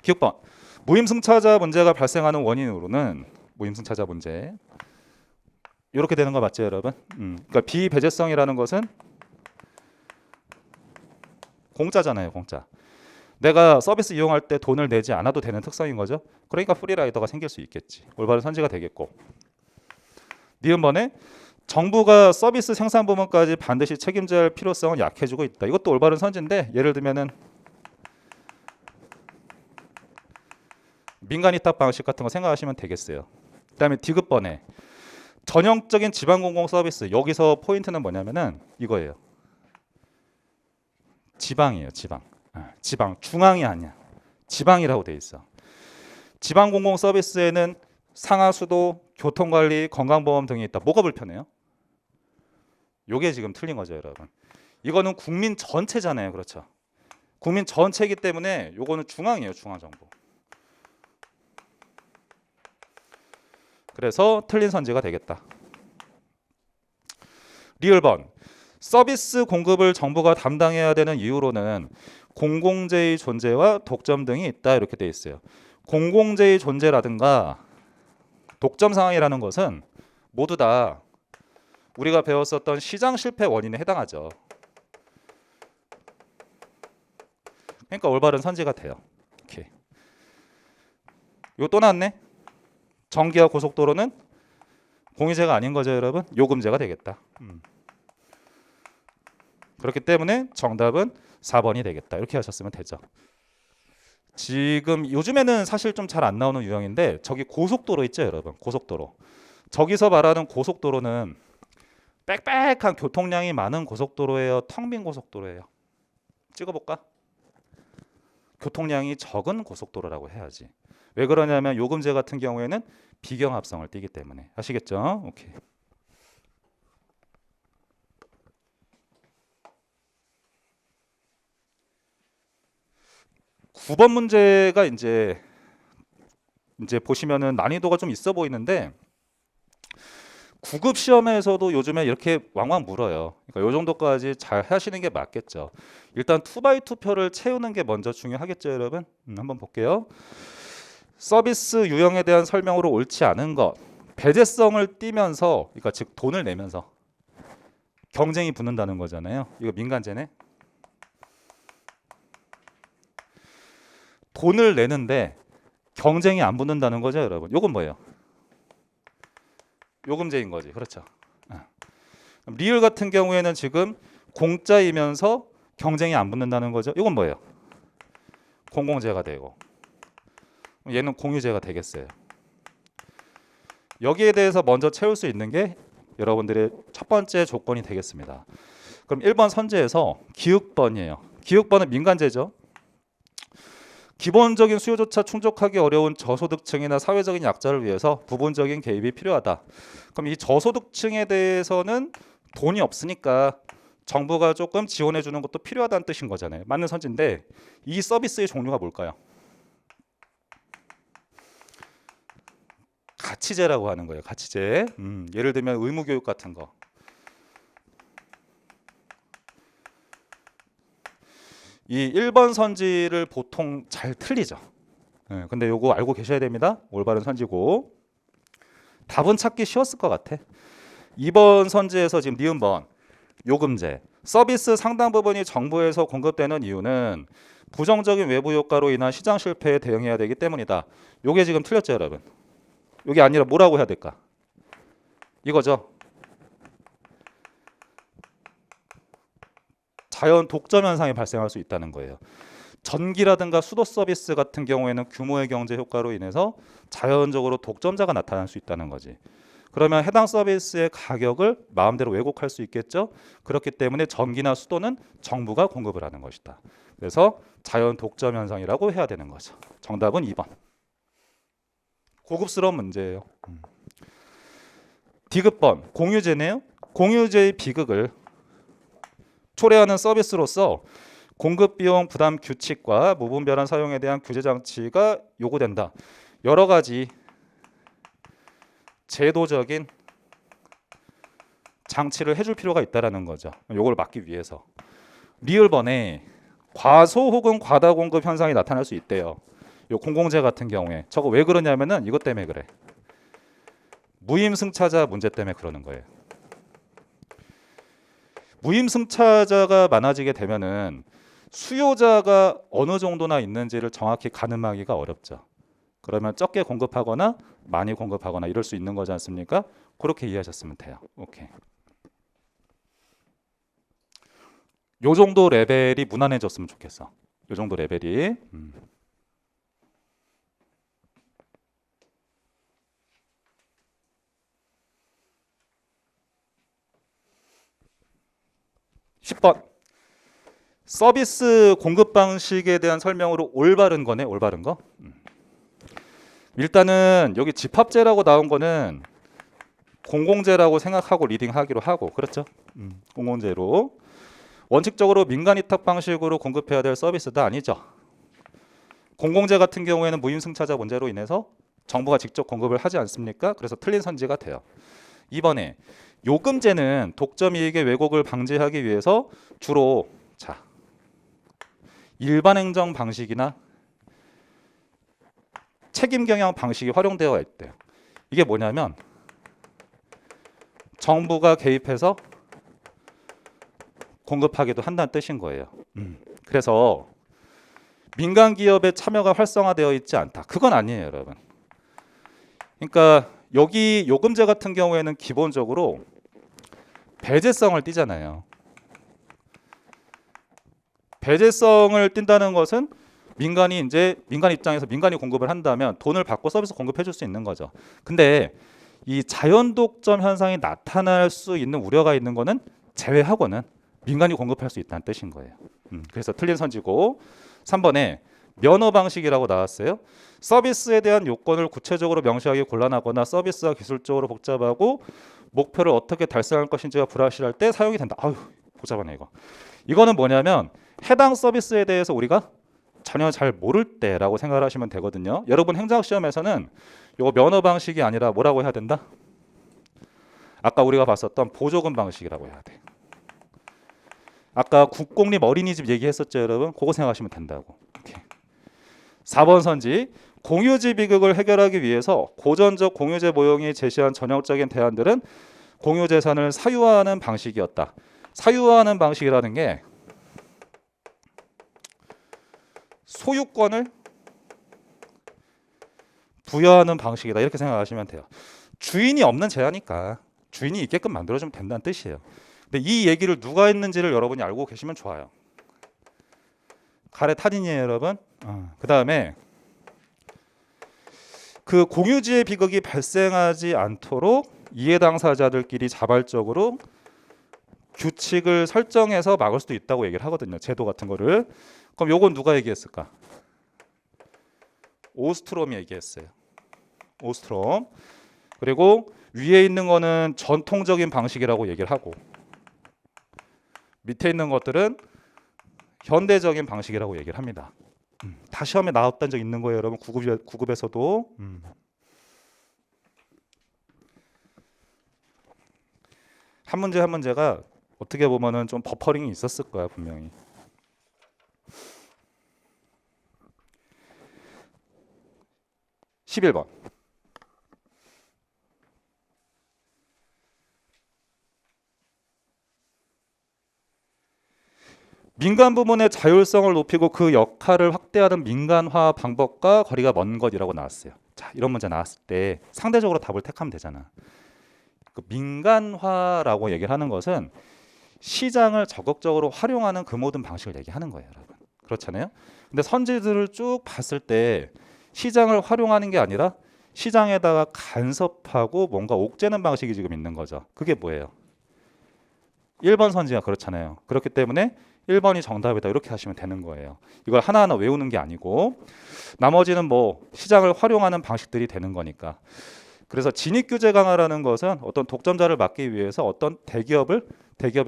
9번. 무임승차자 문제가 발생하는 원인으로는 무임승차자 문제 이렇게 되는 거 맞죠, 여러분? 그러니까 비배제성이라는 것은 공짜잖아요, 공짜. 내가 서비스 이용할 때 돈을 내지 않아도 되는 특성인 거죠. 그러니까 프리라이더가 생길 수 있겠지. 올바른 선지가 되겠고. 니은번에 정부가 서비스 생산 부분까지 반드시 책임져야 할 필요성은 약해지고 있다. 이것도 올바른 선지인데 예를 들면은 민간 위탁 방식 같은 거 생각하시면 되겠어요. 그다음에 디귿번에 전형적인 지방 공공 서비스. 여기서 포인트는 뭐냐면은 이거예요. 지방이에요, 지방. 지방, 중앙이 아니야. 지방이라고 돼 있어. 지방 공공 서비스에는 상하수도, 교통관리, 건강보험 등이 있다. 뭐가 불편해요? 요게 지금 틀린 거죠, 여러분. 이거는 국민 전체잖아요, 그렇죠? 국민 전체이기 때문에 요거는 중앙이에요, 중앙정부. 그래서 틀린 선지가 되겠다. 리을번. 서비스 공급을 정부가 담당해야 되는 이유로는 공공재의 존재와 독점 등이 있다 이렇게 돼 있어요. 공공재의 존재라든가 독점 상황이라는 것은 모두 다 우리가 배웠었던 시장 실패 원인에 해당하죠. 그러니까 올바른 선지가 돼요. 이렇게. 이거 또 나왔네. 전기와 고속도로는 공유재가 아닌 거죠, 여러분. 요금제가 되겠다. 그렇기 때문에 정답은 4번이 되겠다. 이렇게 하셨으면 되죠. 지금 요즘에는 사실 좀 잘 안 나오는 유형인데 저기 고속도로 있죠, 여러분. 고속도로. 저기서 말하는 고속도로는 빽빽한 교통량이 많은 고속도로예요, 텅 빈 고속도로예요? 찍어볼까? 교통량이 적은 고속도로라고 해야지. 왜 그러냐면 요금제 같은 경우에는 비경합성을 띠기 때문에. 아시겠죠? 오케이. 9번 문제가 이제 보시면은 난이도가 좀 있어 보이는데 9급 시험에서도 요즘에 이렇게 왕왕 물어요. 그러니까 요 정도까지 잘 하시는 게 맞겠죠. 일단 2x2 표를 채우는 게 먼저 중요하겠죠, 여러분? 한번 볼게요. 서비스 유형에 대한 설명으로 옳지 않은 것. 배제성을 띠면서, 그러니까 즉 돈을 내면서 경쟁이 붙는다는 거잖아요. 이거 민간제네. 돈을 내는데 경쟁이 안 붙는다는 거죠, 여러분. 요건 뭐예요? 요금제인 거지. 그렇죠. 리을 같은 경우에는 지금 공짜이면서 경쟁이 안 붙는다는 거죠. 이건 뭐예요? 공공재가 되고 얘는 공유재가 되겠어요. 여기에 대해서 먼저 채울 수 있는 게 여러분들의 첫 번째 조건이 되겠습니다. 그럼 1번 선제에서 기획번이에요. 기획번은 민간제죠. 기본적인 수요조차 충족하기 어려운 저소득층이나 사회적인 약자를 위해서 부분적인 개입이 필요하다. 그럼 이 저소득층에 대해서는 돈이 없으니까 정부가 조금 지원해 주는 것도 필요하다는 뜻인 거잖아요. 맞는 선지인데 이 서비스의 종류가 뭘까요? 가치제라고 하는 거예요. 가치제. 예를 들면 의무교육 같은 거. 이 1번 선지를 보통 잘 틀리죠. 근데 요거 알고 계셔야 됩니다. 올바른 선지고. 답은 찾기 쉬웠을 것 같아. 2번 선지에서 지금 니은번 요금제. 서비스 상당 부분이 정부에서 공급되는 이유는 부정적인 외부 효과로 인한 시장 실패에 대응해야 되기 때문이다. 요게 지금 틀렸죠, 여러분. 요게 아니라 뭐라고 해야 될까? 이거죠. 자연 독점 현상이 발생할 수 있다는 거예요. 전기라든가 수도 서비스 같은 경우에는 규모의 경제 효과로 인해서 자연적으로 독점자가 나타날 수 있다는 거지. 그러면 해당 서비스의 가격을 마음대로 왜곡할 수 있겠죠. 그렇기 때문에 전기나 수도는 정부가 공급을 하는 것이다. 그래서 자연 독점 현상이라고 해야 되는 거죠. 정답은 2번. 고급스러운 문제예요. 디귿번 공유제네요. 공유제의 비극을 초래하는 서비스로서 공급 비용 부담 규칙과 무분별한 사용에 대한 규제 장치가 요구된다. 여러 가지 제도적인 장치를 해줄 필요가 있다라는 거죠. 요걸 막기 위해서. 리을번에 과소 혹은 과다 공급 현상이 나타날 수 있대요. 요 공공재 같은 경우에 저거 왜 그러냐면은 이것 때문에 그래. 무임승차자 문제 때문에 그러는 거예요. 무임승차자가 많아지게 되면은 수요자가 어느 정도나 있는지를 정확히 가늠하기가 어렵죠. 그러면 적게 공급하거나 많이 공급하거나 이럴 수 있는 거지 않습니까? 그렇게 이해하셨으면 돼요. 오케이. 요 정도 레벨이 무난해졌으면 좋겠어. 요 정도 레벨이. 10번. 서비스 공급 방식에 대한 설명으로 올바른 거네. 올바른 거. 일단은 여기 집합제라고 나온 거는 공공재라고 생각하고 리딩하기로 하고 그렇죠? 공공재로 원칙적으로 민간 위탁 방식으로 공급해야 될 서비스도 아니죠. 공공재 같은 경우에는 무임승차자 문제로 인해서 정부가 직접 공급을 하지 않습니까? 그래서 틀린 선지가 돼요. 이번에 요금제는 독점 이익의 왜곡을 방지하기 위해서 주로 자 일반 행정 방식이나 책임 경영 방식이 활용되어 있대요. 이게 뭐냐면 정부가 개입해서 공급하기도 한다는 뜻인 거예요. 그래서 민간 기업의 참여가 활성화되어 있지 않다. 그건 아니에요, 여러분. 그러니까 여기 요금제 같은 경우에는 기본적으로 배제성을 띠잖아요. 배제성을 띈다는 것은 민간이 이제 민간 입장에서 민간이 공급을 한다면 돈을 받고 서비스 공급해 줄 수 있는 거죠. 근데 이 자연 독점 현상이 나타날 수 있는 우려가 있는 거는 제외하고는 민간이 공급할 수 있다는 뜻인 거예요. 그래서 틀린 선지고 3번에 면허 방식이라고 나왔어요. 서비스에 대한 요건을 구체적으로 명시하기 곤란하거나 서비스가 기술적으로 복잡하고 목표를 어떻게 달성할 것인지가 불확실할 때 사용이 된다. 아유 복잡하네 이거. 이거는 뭐냐면 해당 서비스에 대해서 우리가 전혀 잘 모를 때라고 생각을 하시면 되거든요. 여러분 행정시험에서는 이거 면허 방식이 아니라 뭐라고 해야 된다? 아까 우리가 봤었던 보조금 방식이라고 해야 돼. 아까 국공립 어린이집 얘기했었죠, 여러분? 그거 생각하시면 된다고. 오케이. 4번 선지. 공유지 비극을 해결하기 위해서 고전적 공유재 모형이 제시한 전형적인 대안들은 공유재산을 사유화하는 방식이었다. 사유화하는 방식이라는 게 소유권을 부여하는 방식이다. 이렇게 생각하시면 돼요. 주인이 없는 제한이니까 주인이 있게끔 만들어주면 된다는 뜻이에요. 근데 이 얘기를 누가 했는지를 여러분이 알고 계시면 좋아요. 가렛 하딘이에요, 여러분. 그 다음에 그 공유지의 비극이 발생하지 않도록 이해 당사자들끼리 자발적으로 규칙을 설정해서 막을 수도 있다고 얘기를 하거든요. 제도 같은 거를. 그럼 요건 누가 얘기했을까? 오스트롬이 얘기했어요. 오스트롬. 그리고 위에 있는 거는 전통적인 방식이라고 얘기를 하고 밑에 있는 것들은 현대적인 방식이라고 얘기를 합니다. 다 시험에 나왔던 적 있는 거예요, 여러분. 구급에서도. 한 문제 한 문제가 어떻게 보면은 좀 버퍼링이 있었을 거야, 분명히. 11번. 민간 부문의 자율성을 높이고 그 역할을 확대하는 민간화 방법과 거리가 먼 것이라고 나왔어요. 자, 이런 문제 나왔을 때 상대적으로 답을 택하면 되잖아. 그 민간화라고 얘기를 하는 것은 시장을 적극적으로 활용하는 그 모든 방식을 얘기하는 거예요, 여러분. 그렇잖아요. 근데 선지들을 쭉 봤을 때 시장을 활용하는 게 아니라 시장에다가 간섭하고 뭔가 옥죄는 방식이 지금 있는 거죠. 그게 뭐예요? 1번 선지가 그렇잖아요. 그렇기 때문에 1번이 정답이다, 이렇게 하시면 되는 거예요. 이걸 하나하나 외우는 게 아니고 나머지는 뭐 시장을 활용하는 방식들이 되는 거니까. 그래서 진입 규제 강화라는 것은 어떤 독점자를 막기 위해서 어떤 대기업의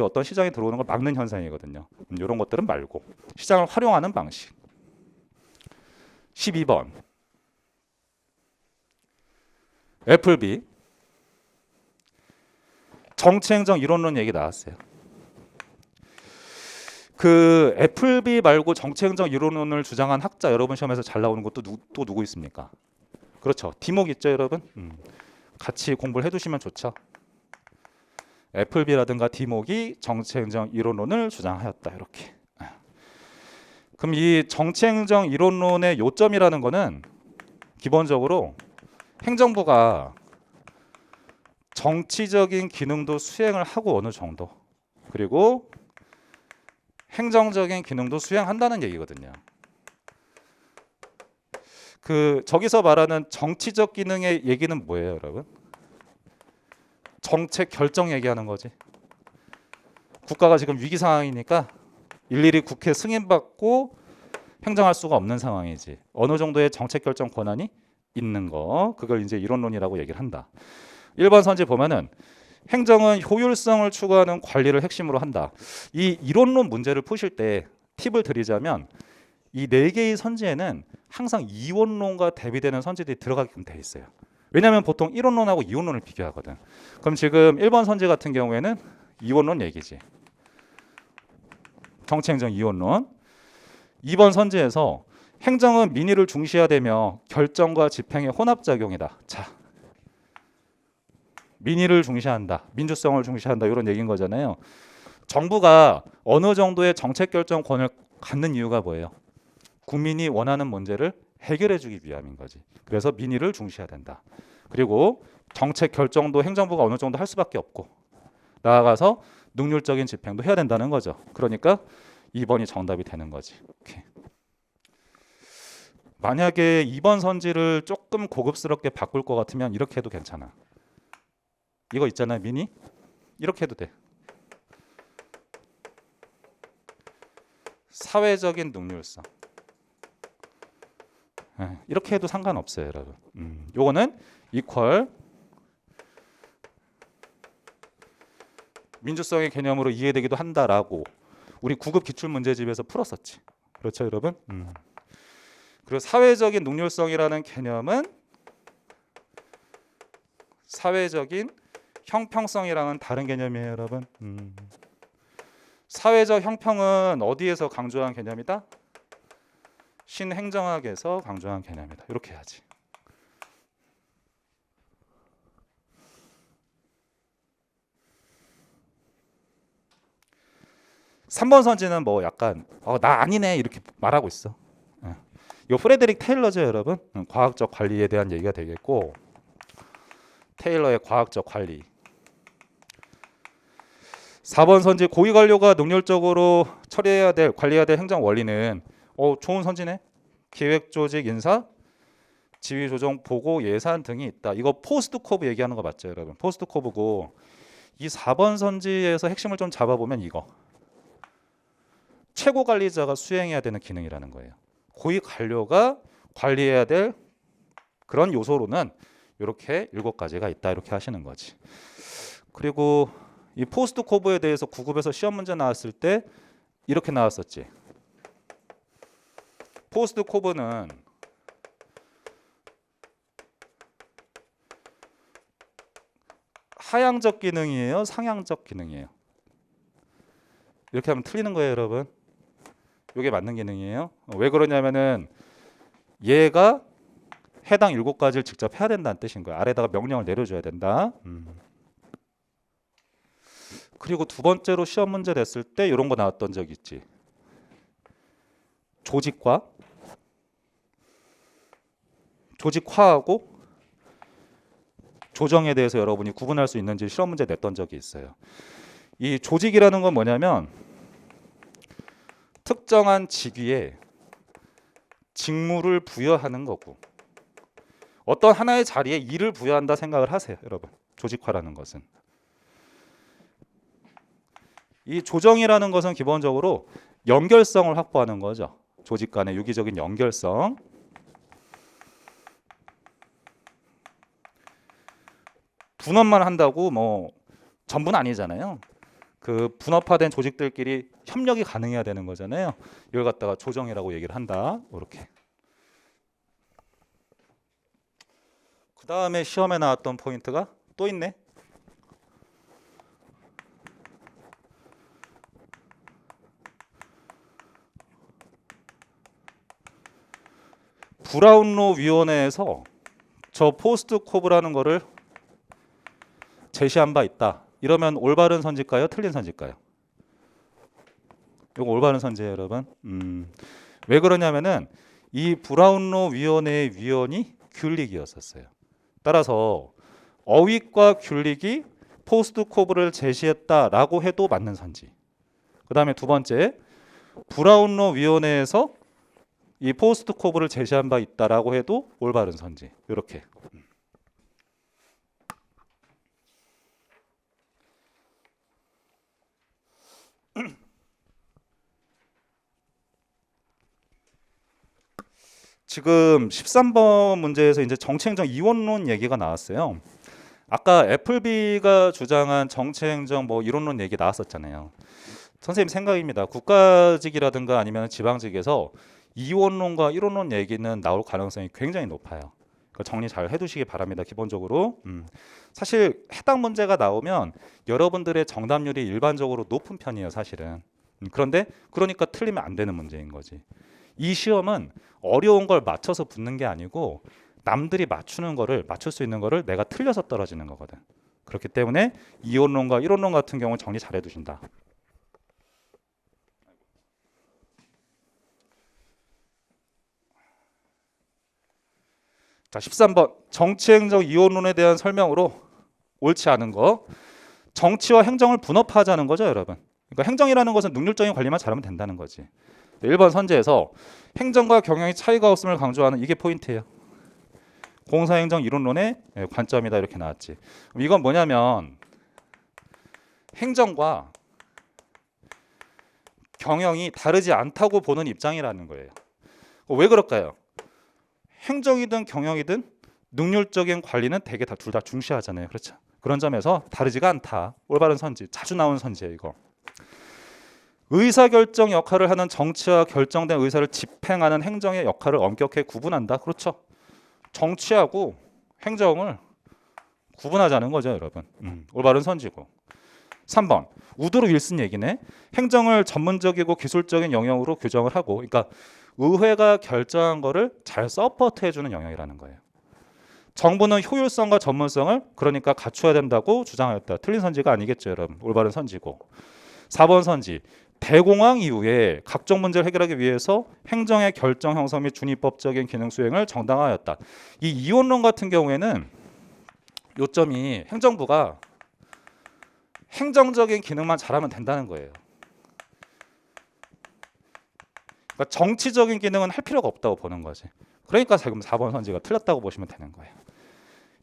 어떤 시장에 들어오는 걸 막는 현상이거든요. 이런 것들은 말고 시장을 활용하는 방식. 12번. 애플비 정치행정 이론론 얘기 나왔어요. 그 애플비 말고 정치행정 이론론을 주장한 학자, 여러분 시험에서 잘 나오는 것도 또 누구 있습니까? 그렇죠. 디목 있죠, 여러분? 같이 공부를 해두시면 좋죠. 애플비라든가 디목이 정치행정 이론론을 주장하였다, 이렇게. 그럼 이 정치행정 이론론의 요점이라는 거는 기본적으로 행정부가 정치적인 기능도 수행을 하고 어느 정도, 그리고 행정적인 기능도 수행한다는 얘기거든요. 그 저기서 말하는 정치적 기능의 얘기는 뭐예요, 여러분? 정책 결정 얘기하는 거지. 국가가 지금 위기 상황이니까 일일이 국회 승인받고 행정할 수가 없는 상황이지. 어느 정도의 정책 결정 권한이 있는 거, 그걸 이제 이론론이라고 얘기를 한다. 1번 선지 보면은 행정은 효율성을 추구하는 관리를 핵심으로 한다. 이 이론론 문제를 푸실 때 팁을 드리자면 이 4개의 선지에는 항상 이원론과 대비되는 선지들이 들어가게끔 돼 있어요. 왜냐하면 보통 이론론하고 이원론을 비교하거든. 그럼 지금 1번 선지 같은 경우에는 이원론 얘기지. 정치행정 이원론. 2번 선지에서 행정은 민의를 중시하되며 결정과 집행의 혼합작용이다. 자, 민의를 중시한다, 민주성을 중시한다, 이런 얘기인 거잖아요. 정부가 어느 정도의 정책 결정권을 갖는 이유가 뭐예요? 국민이 원하는 문제를 해결해 주기 위함인 거지. 그래서 민의를 중시해야 된다. 그리고 정책 결정도 행정부가 어느 정도 할 수밖에 없고 나아가서 능률적인 집행도 해야 된다는 거죠. 그러니까 2번이 정답이 되는 거지. 오케이. 만약에 2번 선지를 조금 고급스럽게 바꿀 것 같으면 이렇게 해도 괜찮아. 이거 있잖아요, 미니. 이렇게 해도 돼. 사회적인 능률성. 이렇게 해도 상관없어요, 여러분. 요거는 이퀄 민주성의 개념으로 이해되기도 한다라고 우리 9급 기출문제집에서 풀었었지. 그렇죠, 여러분? 그리고 사회적인 능률성이라는 개념은 사회적인 형평성이랑은 다른 개념이에요, 여러분. 사회적 형평은 어디에서 강조한 개념이다? 신행정학에서 강조한 개념이다. 이렇게 해야지. (3번) 선지는 뭐 약간 나 아니네 이렇게 말하고 있어. 이 프레데릭 테일러죠, 여러분. 과학적 관리에 대한 얘기가 되겠고, 테일러의 과학적 관리. 4번 선지 고위 관료가 능률적으로 처리해야 될, 관리해야 될 행정 원리는 좋은 선지네. 기획, 조직, 인사, 지휘, 조정, 보고, 예산 등이 있다. 이거 포스트 코브 얘기하는 거 맞죠, 여러분? 포스트 코브고, 이 4번 선지에서 핵심을 좀 잡아보면 이거. 최고 관리자가 수행해야 되는 기능이라는 거예요. 고위 관료가 관리해야 될 그런 요소로는 이렇게 7가지가 있다 이렇게 하시는 거지. 그리고 이 포스트 코브에 대해서 9급에서 시험 문제 나왔을 때 이렇게 나왔었지. 포스트 코브는 하향적 기능이에요, 상향적 기능이에요? 이렇게 하면 틀리는 거예요, 여러분. 이게 맞는 기능이에요. 왜 그러냐면은 얘가 해당 7가지를 직접 해야 된다는 뜻인 거야. 아래다가 명령을 내려줘야 된다. 그리고 두 번째로 시험 문제 냈을 때 이런 거 나왔던 적 있지. 조직화하고 조정에 대해서 여러분이 구분할 수 있는지 시험 문제 냈던 적이 있어요. 이 조직이라는 건 뭐냐면 특정한 직위에 직무를 부여하는 거고 어떤 하나의 자리에 일을 부여한다 생각을 하세요, 여러분. 조직화라는 것은. 이 조정이라는 것은 기본적으로 연결성을 확보하는 거죠. 조직 간의 유기적인 연결성. 분업만 한다고 뭐 전부는 아니잖아요. 그 분업화된 조직들끼리 협력이 가능해야 되는 거잖아요. 이걸 갖다가 조정이라고 얘기를 한다. 이렇게. 그 다음에 시험에 나왔던 포인트가 또 있네. 브라운로 위원회에서 저 포스트 코브라는 거를 제시한 바 있다. 이러면 올바른 선지일까요? 틀린 선지일까요? 이거 올바른 선지예요, 여러분. 왜 그러냐면은 이 브라운로 위원회의 위원이 귤릭이었었어요. 따라서 어휘과 귤릭이 포스트 코브를 제시했다라고 해도 맞는 선지. 그 다음에 두 번째, 브라운로 위원회에서 이 포스트 코브를 제시한 바 있다라고 해도 올바른 선지. 이렇게. 지금 13번 문제에서 이제 정치행정 이원론 얘기가 나왔어요. 아까 애플비가 주장한 정치행정 뭐 이론론 얘기 나왔었잖아요. 선생님 생각입니다. 국가직이라든가 아니면 지방직에서 이원론과 이론론 얘기는 나올 가능성이 굉장히 높아요. 그러니까 정리 잘 해두시기 바랍니다. 기본적으로. 사실 해당 문제가 나오면 여러분들의 정답률이 일반적으로 높은 편이에요, 사실은. 그런데 그러니까 틀리면 안 되는 문제인 거지. 이 시험은 어려운 걸 맞춰서 붙는 게 아니고 남들이 맞추는 거를 맞출 수 있는 거를 내가 틀려서 떨어지는 거거든. 그렇기 때문에 이원론과 이론론 같은 경우는 정리 잘 해두신다. 자, 13번 정치행정 이원론에 대한 설명으로 옳지 않은 거. 정치와 행정을 분업하자는 거죠, 여러분. 그러니까 행정이라는 것은 능률적인 관리만 잘하면 된다는 거지. 1번 선제에서 행정과 경영의 차이가 없음을 강조하는 이게 포인트예요. 공사행정 이론론의 관점이다 이렇게 나왔지. 이건 뭐냐면 행정과 경영이 다르지 않다고 보는 입장이라는 거예요. 왜 그럴까요? 행정이든 경영이든 능률적인 관리는 대개 다 둘 다 중시하잖아요. 그렇죠? 그런 점에서 다르지가 않다. 올바른 선지, 자주 나오는 선지예요, 이거. 의사결정 역할을 하는 정치와 결정된 의사를 집행하는 행정의 역할을 엄격히 구분한다. 그렇죠? 정치하고 행정을 구분하자는 거죠, 여러분. 올바른 선지고. 3번 우드로 윌슨 얘기네. 행정을 전문적이고 기술적인 영역으로 규정을 하고, 그러니까 의회가 결정한 거를 잘 서포트해주는 영역이라는 거예요. 정부는 효율성과 전문성을 그러니까 갖춰야 된다고 주장하였다. 틀린 선지가 아니겠죠, 여러분. 올바른 선지고. 4번 선지. 대공황 이후에 각종 문제를 해결하기 위해서 행정의 결정 형성 및 준위법적인 기능 수행을 정당화하였다. 이 이원론 같은 경우에는 요점이 행정부가 행정적인 기능만 잘하면 된다는 거예요. 그러니까 정치적인 기능은 할 필요가 없다고 보는 거지. 그러니까 지금 4번 선지가 틀렸다고 보시면 되는 거예요.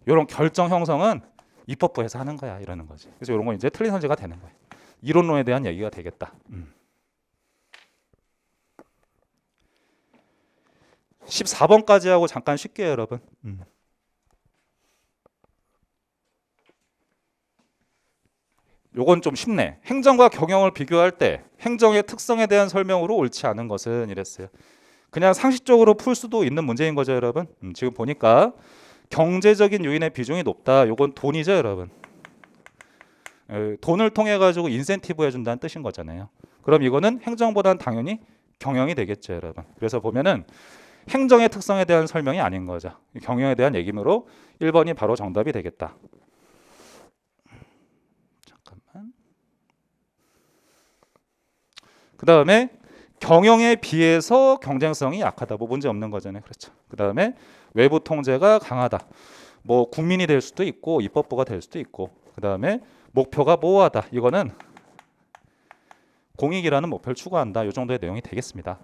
이런 결정 형성은 입법부에서 하는 거야 이러는 거지. 그래서 이런 건 이제 틀린 선지가 되는 거예요. 이론론에 대한 얘기가 되겠다. 14번까지 하고 잠깐 쉴게요, 여러분. 요건 좀 쉽네. 행정과 경영을 비교할 때 행정의 특성에 대한 설명으로 옳지 않은 것은 이랬어요. 그냥 상식적으로 풀 수도 있는 문제인 거죠, 여러분. 지금 보니까 경제적인 요인의 비중이 높다. 요건 돈이죠, 여러분. 돈을 통해 가지고 인센티브 해준다는 뜻인 거잖아요. 그럼 이거는 행정보다는 당연히 경영이 되겠죠, 여러분. 그래서 보면은 행정의 특성에 대한 설명이 아닌 거죠. 경영에 대한 얘기므로 1번이 바로 정답이 되겠다. 잠깐만. 그 다음에 경영에 비해서 경쟁성이 약하다. 뭐 문제 없는 거잖아요. 그렇죠. 그 다음에 외부 통제가 강하다. 뭐 국민이 될 수도 있고 입법부가 될 수도 있고. 그 다음에 목표가 모호하다. 이거는 공익이라는 목표를 추구한다. 이 정도의 내용이 되겠습니다.